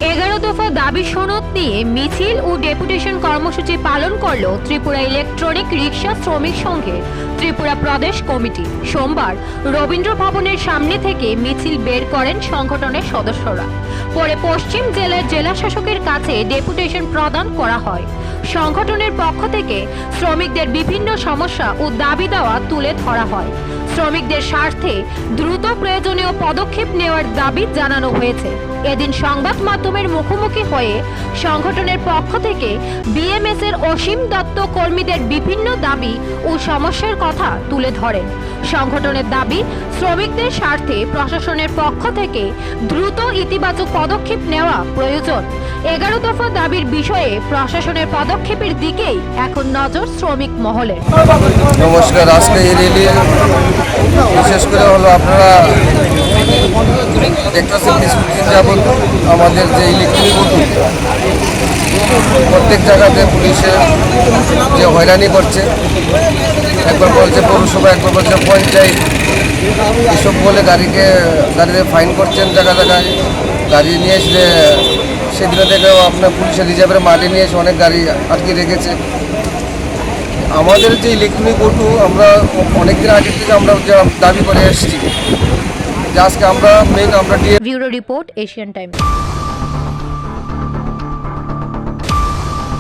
11 দফা দাবি সনদ নিয়ে মিছিল ও ডেপুটেশন কর্মসূচি পালন করল ত্রিপুরা ইলেকট্রনিক রিক্সা শ্রমিক সংঘের ত্রিপুরা প্রদেশ কমিটি। সোমবার রবীন্দ্র ভবনের সামনে থেকে মিছিল বের করেন সংগঠনের সদস্যরা। পরে পশ্চিম জেলার জেলা শাসকের কাছে ডেপুটেশন প্রদান করা হয়। সংগঠনের পক্ষ থেকে শ্রমিকদের বিভিন্ন সমস্যা ও দাবি দেওয়া তুলে ধরা হয়। শ্রমিকদের স্বার্থে দ্রুত প্রয়োজনীয় পদক্ষেপ নেওয়ার দাবি জানানো হয়েছে। এদিন সংবাদ মাধ্যমের মুখোমুখি হয়ে সংগঠনের পক্ষ থেকে বিএমএস এর অসীম দত্ত কর্মীদের বিভিন্ন দাবি ও সমস্যার কথা তুলে ধরেন। সংগঠনের দাবি, শ্রমিকদের স্বার্থে প্রশাসনের পক্ষ থেকে দ্রুত ইতিবাচক পদক্ষেপ নেওয়া প্রয়োজন। 11 দফা দাবির বিষয়ে প্রশাসনের পদক্ষেপের দিকেই এখন নজর শ্রমিক মহলের। নমস্কার। আজকে এই র্যালি বিশেষ করে হলো আপনারা দেখতেছেন কিছুদিন যাবৎ আমাদের যে ইলেকট্রিক ওটু প্রত্যেক জায়গাতে পুলিশে যে হয়রানি করছে, একবার বলছে পৌরসভা, একবার বলছে পঞ্চায়েত, এসব বলে গাড়িতে ফাইন করছেন জায়গা জায়গায়। গাড়ি নিয়ে এসে সেদিনে থেকেও আপনার পুলিশের রিজার্ভের মাঠে নিয়ে এসে অনেক গাড়ি আটকে রেখেছে। আমাদের যে ইলেকট্রনিক ওটু আমরা অনেকদিন আগে থেকে আমরা দাবি করে এসেছি যে আজকে আমরা ব্যুরো রিপোর্ট, এশিয়ান টাইমস।